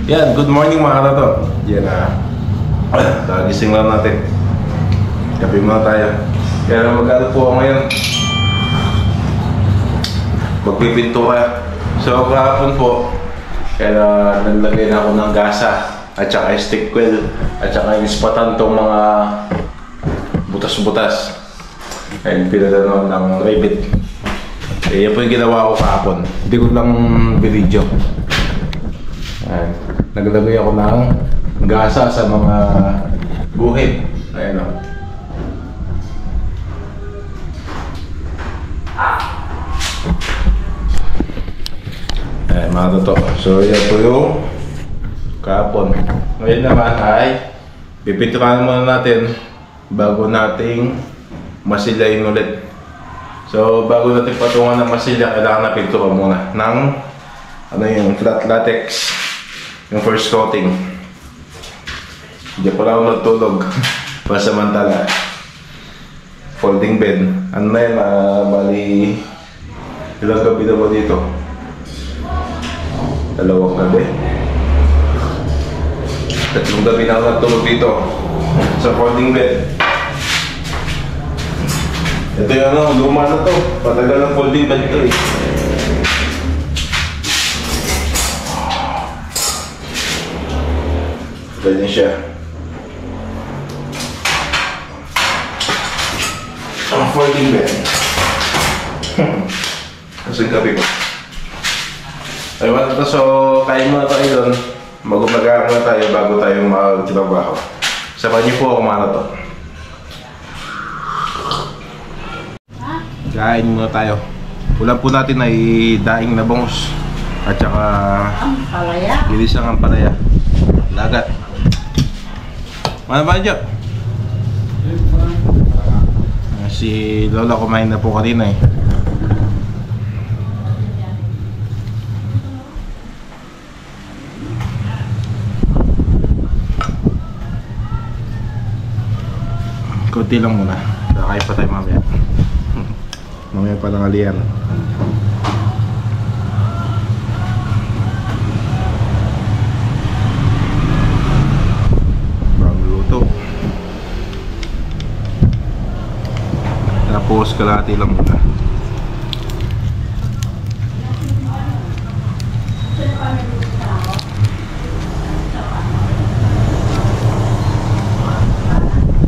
Yan, good morning mga katato. Yan na. Kagising lang natin. Kape muna tayo. Kaya mag-ano po ako ngayon. Magpipintura. So kahapon po, kaya naglagay na ako ng gasa at saka stick quill at saka ispatan tong mga butas-butas. Kaya pinadano ng ribbit. Eh, yan po yung ginawa ko kahapon. Hindi ko lang video. Ayan. Naglagay ako ng gasa sa mga guhit. Ayan o. Ayan mga totoo. So yan po yung kahapon. Ngayon naman ay pipinturahan muna natin bago nating masilayin ulit. So bago natin patungan ng masilya, kailangan na pintura muna ng ano yung flat latex. Yung first coating. Hindi pa lang ako nagtulog. Pasamantala. Folding bed. Ano na yun? Bali ilang gabi na ba dito? Dalawang gabi. Tatlong gabi na ako nagtulog dito. Sa folding bed. Ito yung ano, luma na to. Patagal ng folding bed ito eh. Ganyan siya. Ang folding bed. Kasing kape ko. Ayun ito, so kain muna tayo doon. Mag-umaga muna tayo bago tayo magtrabaho. Sabahan niyo po ako mga to. Kain muna tayo. Ulam po natin ay daing na bangus. At saka ginisang ang palaya. Lagat. Ano ba dyan? Si Lola kumain na po kanina eh. Kunti lang muna. Kakain pa tayo mamaya. Mamaya pa lang aliyan. Tapos kalahati lang muna.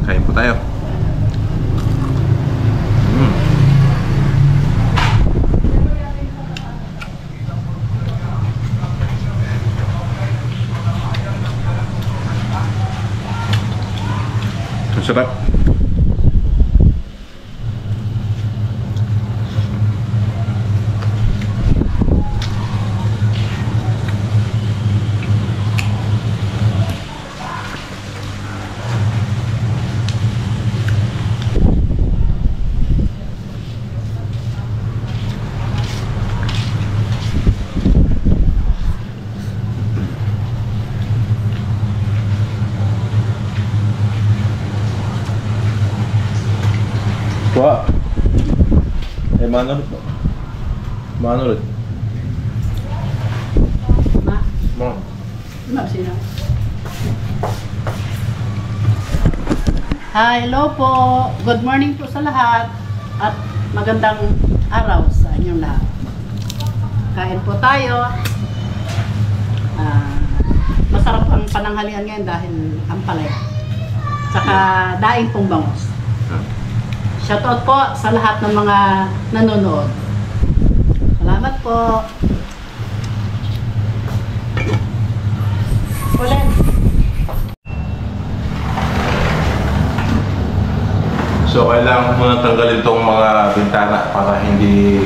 Kain po tayo. Ang sarap. Wah, mana ulit po? Mana ulit? Ma? Ma, sino? Hi, hello po. Good morning po sa lahat. At magandang araw sa inyong lahat. Kain po tayo. Masarap ang pananghalian ngayon dahil ang palaya. Tsaka daing pong bangus. Shoutout po sa lahat ng mga nanonood. Salamat po. Ulen. So kailangan mo na tanggalin itong mga bintana para hindi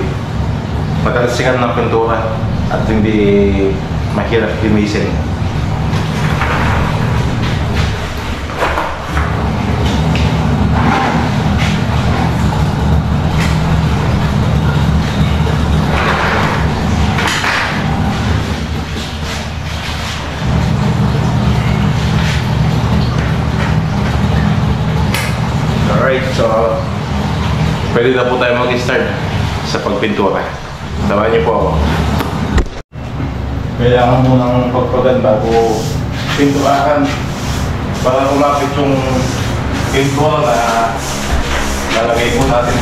matalsikan ng pintura at hindi mahirap linisin. So, pwede na po tayo mag-start sa pagpintura. Samahan niyo po ako. Kailangan munang pagpagan bago pinturahan para kumapit yung pintura na lalagay po natin.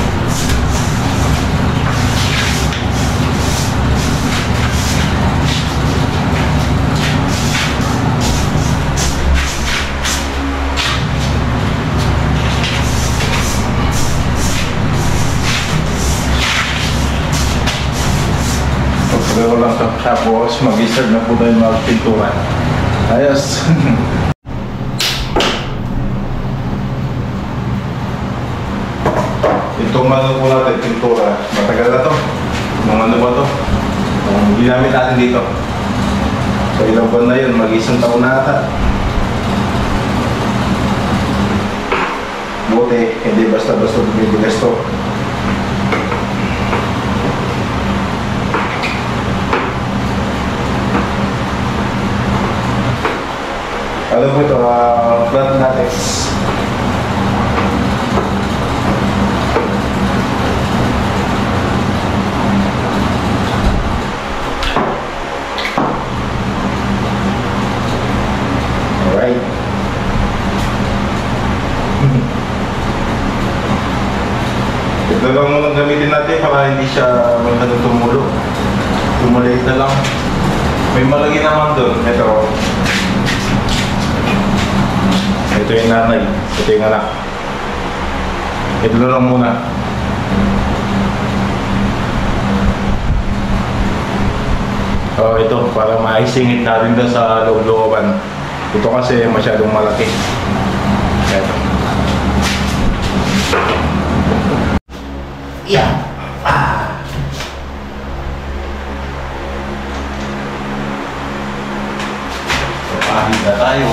Pagpagawa lang tapos mag-start na po tayo magpintura. Ayos! Itong ano po natin, pintura, matagal na to. Mga ano ba to? Ang ginamit natin dito. So ilang buwan na yun, mag-isang taon na ata. Buti, hindi basta-basta bumibigas to. Ano po ito? Flat latex. Alright. Ito lang muna gamitin natin para hindi siya magandang tumulo. Tumulit na lang. May malagi naman doon. Ito yung nanay, ito yung anak. Ito lang muna. Ito, para maisingit natin doon sa loob-looban. Ito kasi masyadong malaki. Ito. Yeah. Pahid na tayo.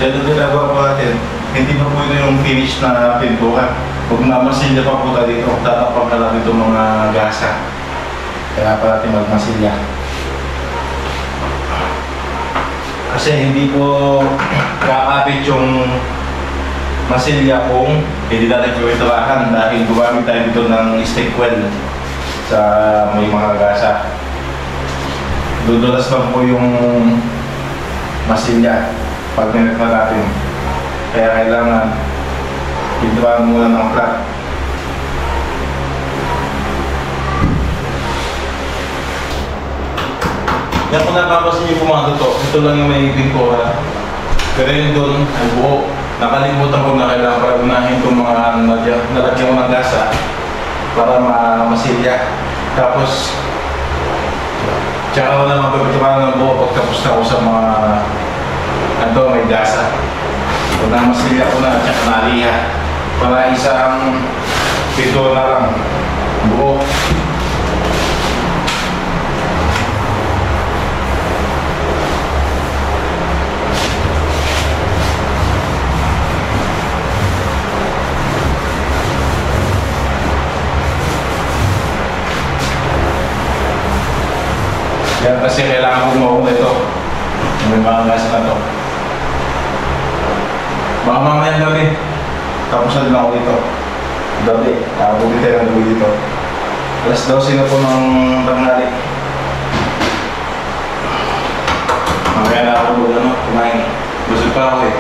Yan ang ginagawa po natin. Hindi pa po ito yung finish na pintura. Pag mamasilya pa po tayo dito, tatapang ka lang dito mga gasa. Kaya pa natin magmasilya. Kasi hindi po kakapit yung masilya kung hindi natin pinturahan dahil gumamit tayo dito ng stick weld sa may mga gasa. Dudulas lang po yung masilya pag nilit na natin. Kaya kailangan pinturahan muna ng flat. Yan kung napapasin niyo po mga to, ito lang yung may pintura. Pero yun doon ay buo. Nakalimutan ko na kailangan para unahin itong mga nalagyan ko ng gasa para masilya. Tapos tsaka ko na mapapinturahan ng buo pagtapos na ako sa mga may gasa. Pag namasilya ko na, tsaka naliha. Para isang pintura na lang. Buo. Yan kasi kailangan kong mauna ito. May mga gasa na ito. Baka mamaya gabi. Tapos na din ako dito. Gabi. Nakabuli tayo ng gabi dito. Alas 12 na po ng tanghali. Mamaya na ako kumain. Busog pa ako eh.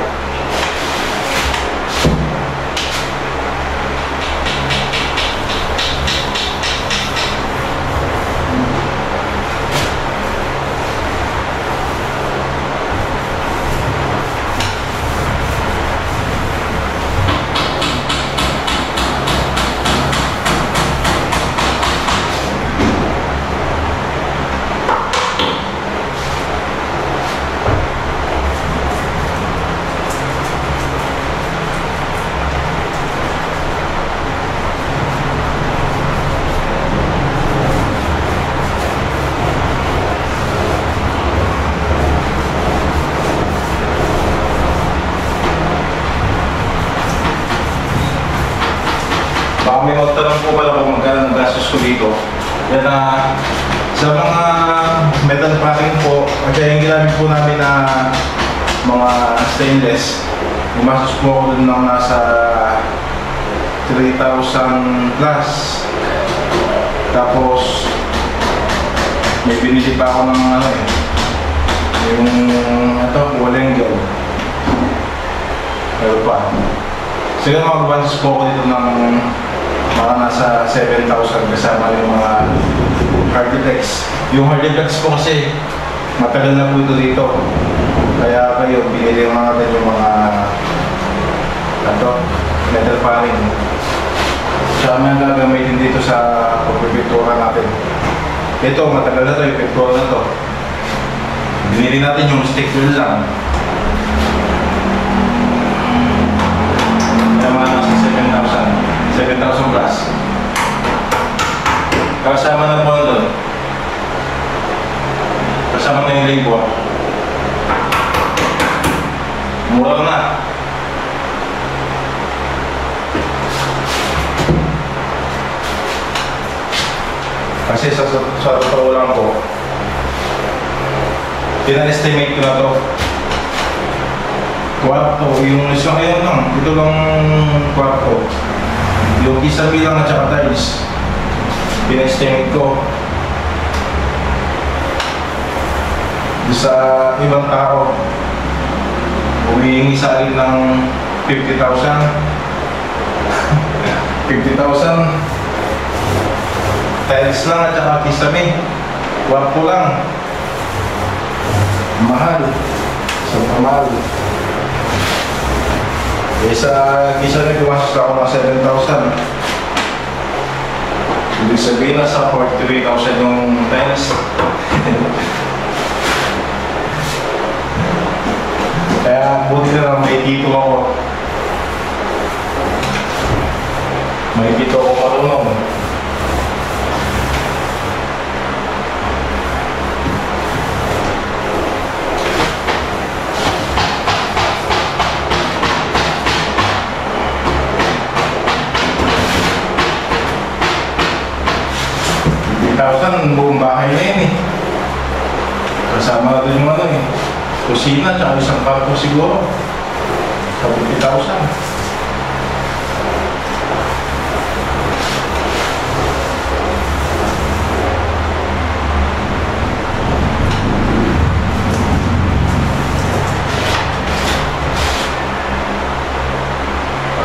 Baka may magtanong po pala kung magkano ng gastos ko dito. Yan na sa mga metal packing po, kaya yung ginamit po namin na mga stainless, gumastos po ako dun ng nasa 3,000 plus. Tapos may binili pa ako ng ano eh, yung ito, walang gel. Pero pa. Siguro mag-advance po ako dito ng mga nasa 7,000 kasama yung mga hardiplex. Yung hardiplex po kasi matagal na po ito dito. Kaya kayo, binili natin yung mga metal paring. Tsaka may gagamitin dito sa pagpipintura natin. Ito, matagal na ito, yung pintura na ito. Binili natin yung stick wheel lang. Mga nasa 7,000 plus. Kasama na po doon. Kasama na yung labor. Mura na. Kasi sa totoo lang po, pina-estimate ko na to. Kwarto, yung isang ngayon lang, ito lang kwarto. Yung isa bilang at saka tiles, pina-estimate ko. Sa ibang tao, humihingi sa akin ng 50,000. 50,000. Tiles lang at saka kisame. Kwarto lang. Mahal. Sobrang mahal. Sa kisame, pumasok ako ng 7,000. Ibig sabihin na sa 43,000 yung tiles. Kaya buti na lang may tito ako. May tito ako marunong. Buong bahay na yun eh. Kasama na doon yung ano eh. Kusina, tsaka isang kwarto siguro. Sa 50,000.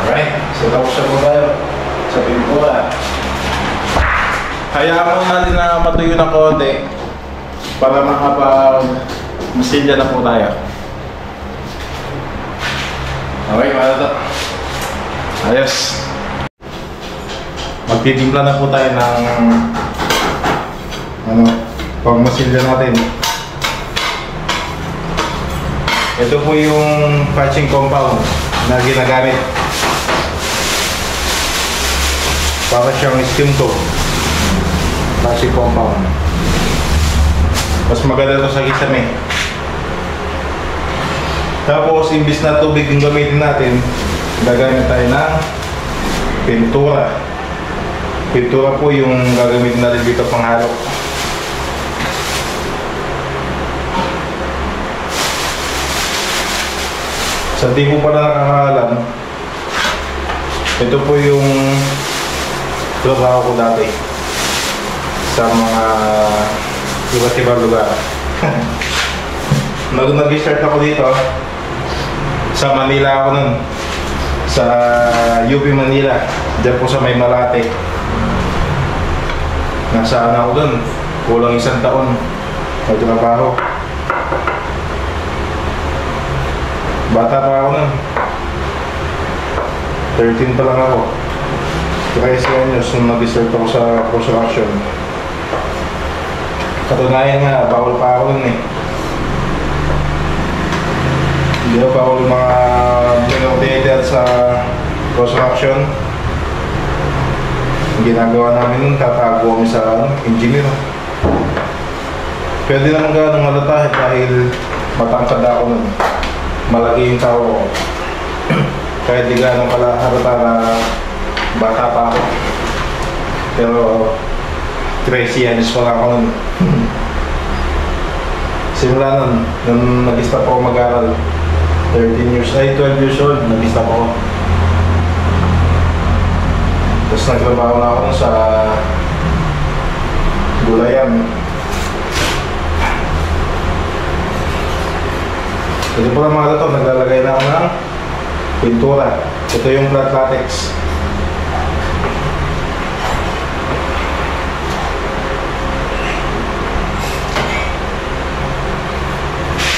Alright, so tapos na po tayo sa pintura. Hayaan mo natin na matuyo ng konti para makapag-masilya na po tayo. Okay, para ito. Ayos. Magtitimpla na po tayo ng pag-masilya natin. Ito po yung patching compound na ginagamit para siyang skim to. Patching compound. Mas maganda ito sa kisame. Tapos, imbis na tubig yung gamitin natin, gagamit tayo ng pintura. Pintura po yung gagamitin natin dito panghalo. Sa di po pala nakakaalam, ito po yung trabaho ko dati sa mga iba't ibang lugar. Nag-start ako dito sa Manila ako nun, sa UP Manila, dyan po sa may Malate. Nasaan ako dun, kulang 1 taon nagtrabaho. Bata pa ako nun, 13 pa lang ako. 13 anyos nung nag-start ako sa construction. Katunayan nga, bawal pa ako nun eh. Hindi ako bawal mga pinag-detail sa construction. Ang ginagawa namin nun, tatago kami sa engineer. Pwede naman ganang malatahin dahil matangkad ako nun. Malaki yung tao ko. Kahit di ganang halata na bata pa ako. Pero 13 anos pa lang ako nun. Simula nun, nung nag-stop ako mag-aral, 12 years old, nag-stop ako. Tapos nagtrabaho na ako sa gulayan. Ito pala mga ito, naglalagay na ako ng pintura. Ito yung flat latex.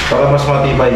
Para mas matibay.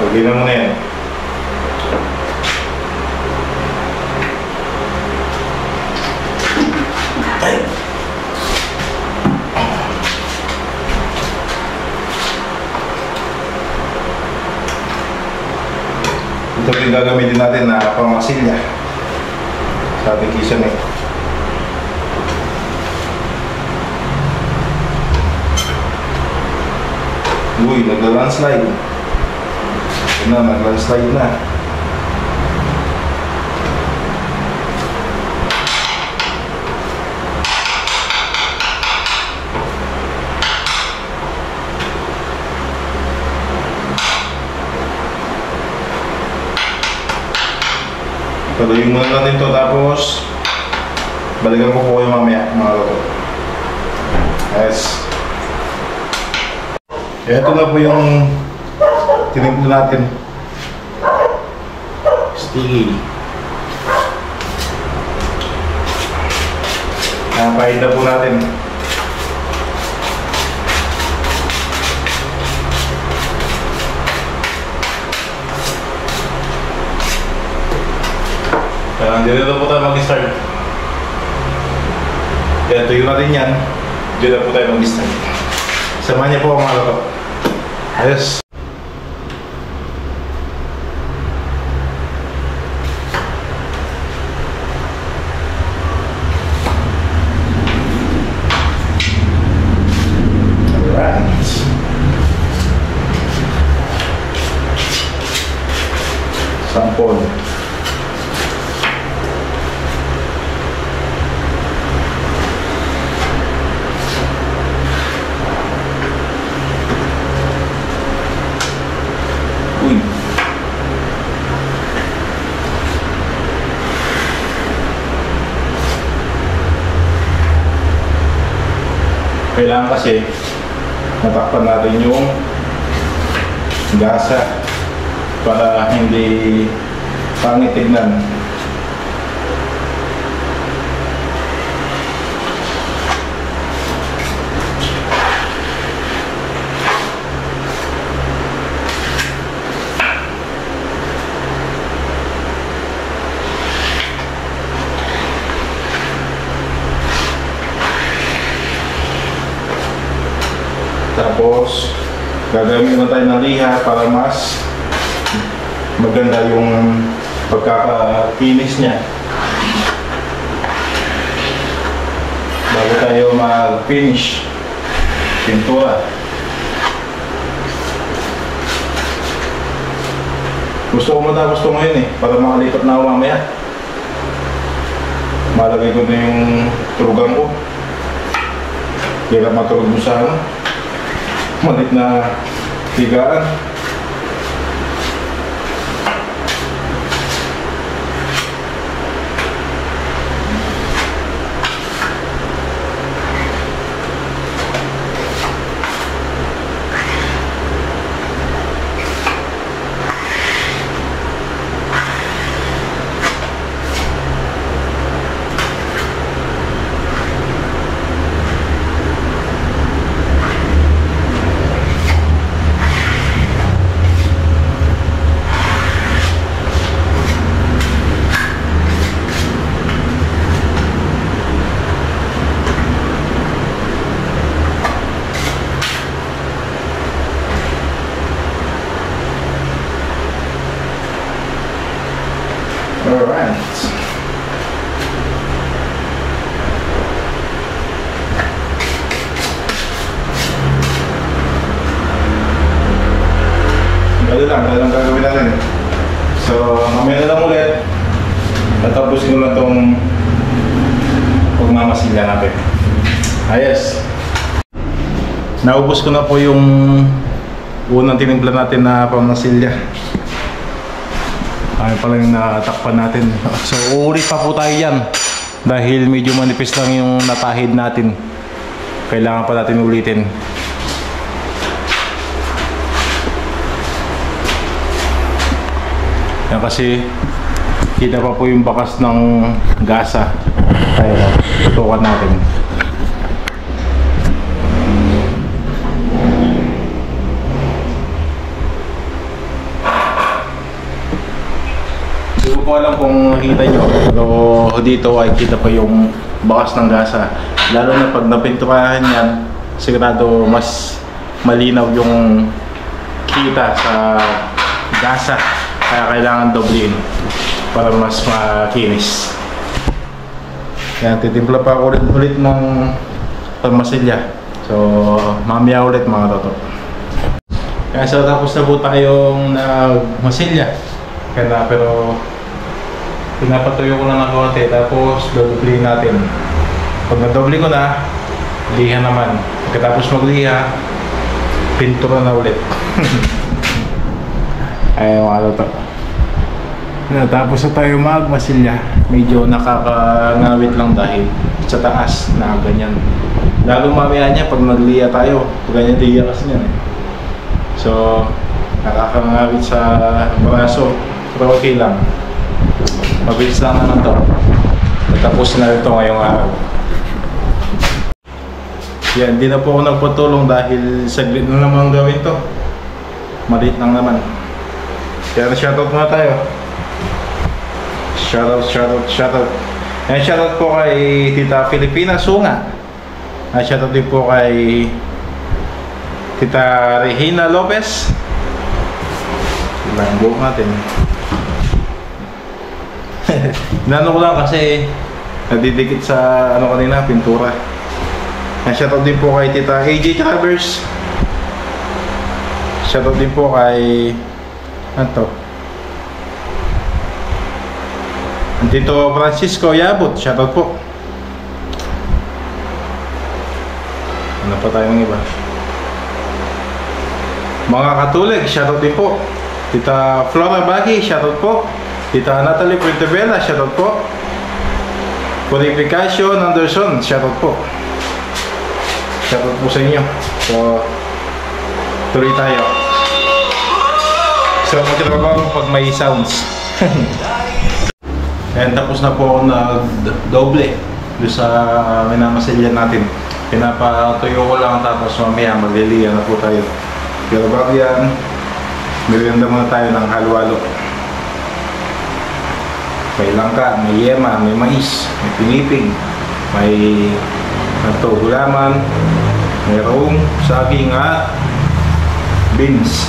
Lagyan na muna yan. Ay! Ito yung gagamitin natin na pamasilya sa ating kitchen eh. Uy, nagla-landslide. Nag-landslide na. Tuloy muna natin ito, tapos balikan ko po kayo mamaya mga loto. Yes. Ito na po yung tinimpla natin. Sticky. Napahid na po natin. Dito po tayo mag-start. Kaya tuyo natin yan. Dito po tayo mag-start. Samahan niya po ang mga loto. Ayos. Sampol. Uy. Kailangan kasi natakpan natin yung gasa para hindi pangit tignan. Tapos, gagamit na tayo ng liha para mas maganda yung pagkakakinis niya. Bago tayo mag-finish pintura. Gusto ko matapos ito ngayon para makalipat na ako mamaya. Malagay ko na yung turugan ko. Kaya matulog mo sa malit na tigaan. Alright. Ganun lang gagawin natin. So, mamaya na lang ulit. Natapos ko na itong pagmamasilya natin. Ayos. Naubos ko na po yung unang tinimpla natin na pamasilya. Ay pala yung natakpan natin. So uulit pa po tayo yan dahil medyo manipis lang yung natahid natin. Kailangan pa natin ulitin. Yan kasi kita pa po yung bakas ng gasa. Kaya tutukan natin. Hindi ko alam kung nakita nyo, pero dito ay kita pa yung bakas ng gasa. Lalo na pag napinturahan yan, sigurado mas malinaw yung kita sa gasa. Kaya kailangan doblein para mas makinis. Yan, titimpla pa ako ulit ng pamasilya. So, mamaya ulit mga toto. Kaya so tapos na po tayong nagmasilya. Kaya pero pinapatuyo ko lang ng konti tapos dodoblihin natin. Pag nadobli ko na, liha naman. Pagkatapos magliha, pintura na ulit. Ay mga toto. Tapos na tayo magmasilya. Medyo nakakangawit lang dahil sa taas na ganyan. Lalo mamaya niya pag nagliha tayo, pag ganyan liha kasi yan So, nakakangawit sa braso. Pero okay lang. Mabilis lang naman to. Natapos na ito ngayong araw. Yan, di na po ako nagpatulong dahil saglit na naman gawin to. Maliit lang naman. Kaya shoutout muna tayo. Shoutout. And shoutout po kay Tita Filipina Sunga. At shoutout din po kay Tita Regina Lopez. Iba ang buhok natin. Inano ko lang kasi nadidikit sa ano kanina, pintura. And shoutout din po kay Tita AJ Travers. Shoutout din po kay Tito Francisco Yabut. Shoutout po. Ano pa tayong iba? Mga katulig, shoutout din po. Tita Flora Baghi, shoutout po. Tita Natalie Puentevela, shoutout po. Purification Anderson, shoutout po. Shoutout po sa inyo. So, tuloy tayo. So, magtrabaho pag may sounds. And tapos na po ako nag-doble doon sa minamasilya natin. Pinapatuyo ko lang tapos mamaya magliliya na po tayo. Pero bago yan, merienda muna tayo ng halo-halo. May langka, may yema, may mais, may pinipig, may gulaman, Mayroong saging at beans.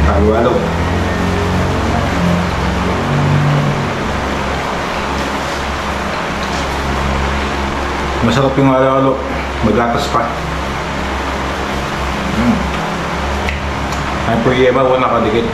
Halo-halo. Masarap yung halo-halo. Magatas pa. Ay po yung iba, wala nakadikit.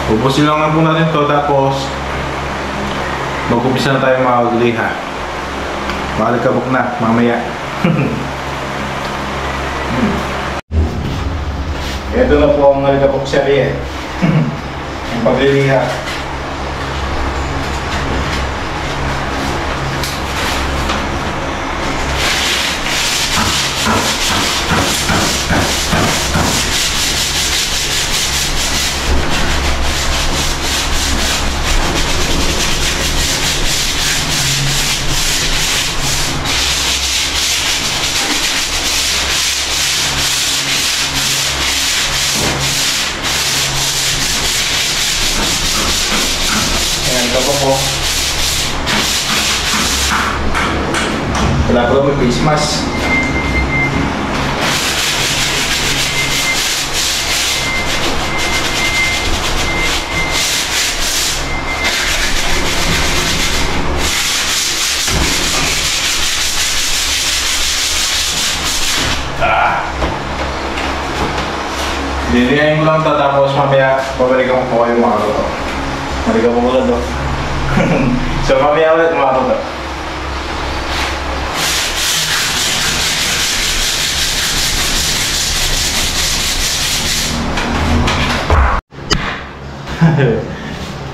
Ubusin lang po natin to, tapos mag-umpisa na tayo mag-liha. Malikabok na mamaya. Ito na po ang malikabok serye. Ang pagliliha. Po. Wala ko may face mask. Dinihayin ko lang ito, tapos mamaya babalikan ko po kayo mga luto. Balikan ko muna ito. So mamaya ulit mga luto.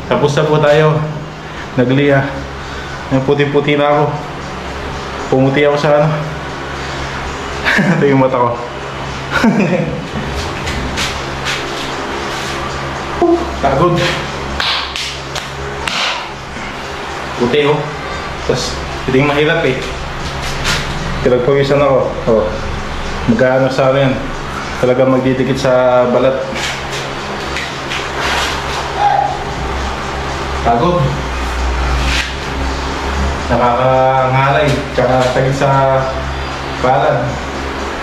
Tapos na po tayo. Nagliya. Puti-puti na ako. Pumuti ako sa ano. Ito yung mata ko. Tagod. Puti oh. Tapos ito yung mahirap eh. Pinagpawisan ako. Oh. Magkano sa akin. Talagang magdidikit sa balat. Tagod. Nakakangalay. Tsaka sakit sa palad.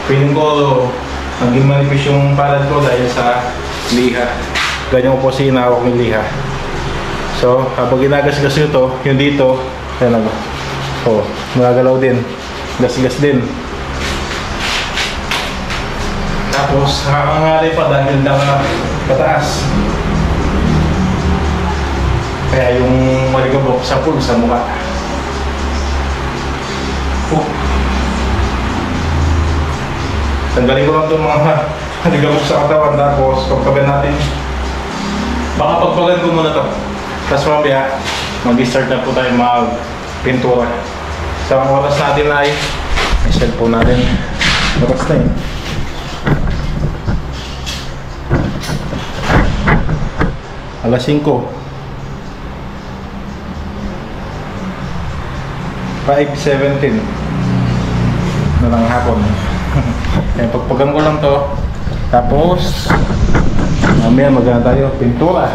Feeling ko naging manipis yung palad ko dahil sa liha. Ganyan ko po sinawak ng liha. So, habang ginagasgas ito, yung dito, ayan ako. Oh, magagalaw din. Gasgas din. Tapos, nakakangalay pa dahil lang pataas. Kaya yung maligabok sa pool sa mukha. Tanggalin ko lang itong mga maligabok sa katawan. Tapos, pagkaban natin. Baka pagpagan ko muna ito. Tapos mamaya, mag-start na po tayo mag-pintura. Sa so, oras natin ay may cellphone natin. Oras na yun. Alas 5. 5:17 na lang hapon. Kaya pagpagan ko lang to. Tapos mamaya magana tayo pintura.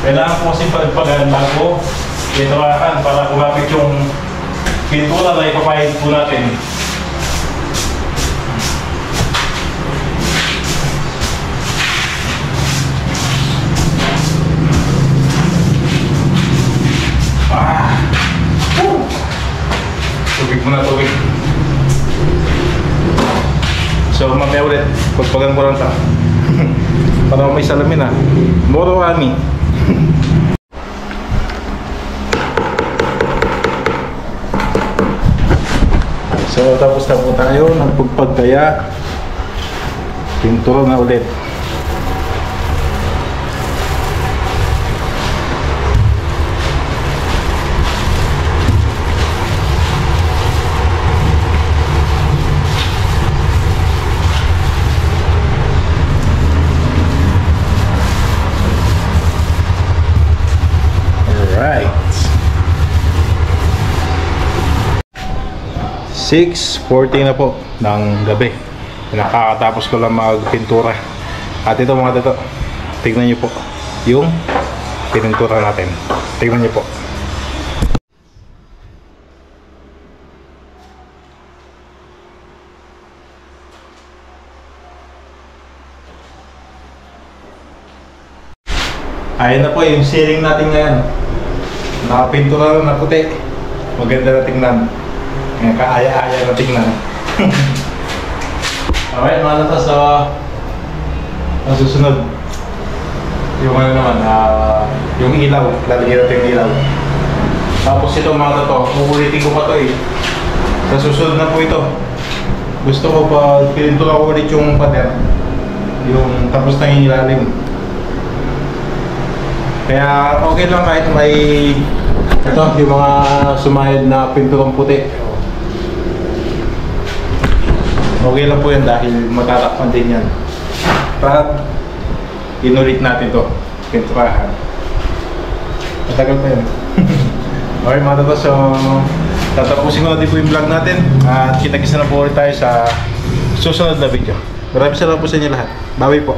Kailangan po kasi pagpagan bago pinurahan para kumapit yung pintura na ipapahid po natin. Tubig muna, tubig. So mamaya ulit, pagpagan ko lang ito. Para may salamin ha. Moro kami. So tapos na po tayo ng pagpagkaya. Pintura na ulit. Alright. 6:40 na po ng gabi. Nakakatapos ko lang magpintura. At ito mga tato, tignan nyo po yung pinuntura natin. Tignan nyo po. Ayan na po yung ceiling natin ngayon. Nakapintura na puti. Maganda na tingnan. Ngayon kaaya-aya na tingnan. Alright mga nata, so ang susunod yung ano naman, yung ilaw. Lalagyan natin yung ilaw. Tapos ito mga tato, uulitin ko pa to eh. Sa susunod na po ito. Gusto ko pa pinuntura ko ulit yung pader. Yung tapos na yung ilalim. Kaya okay lang kahit may ito, yung mga sumahid na pinturang puti. Okay lang po yan dahil matatakpan din yan. Para inulit natin to, pinturahan. Matagal pa yan. Okay mga tato, so tatapusin ko na din po yung vlog natin. At kita-kisa na po ulit tayo sa susunod na video. Maraming salamat po sa inyo lahat. Bye po.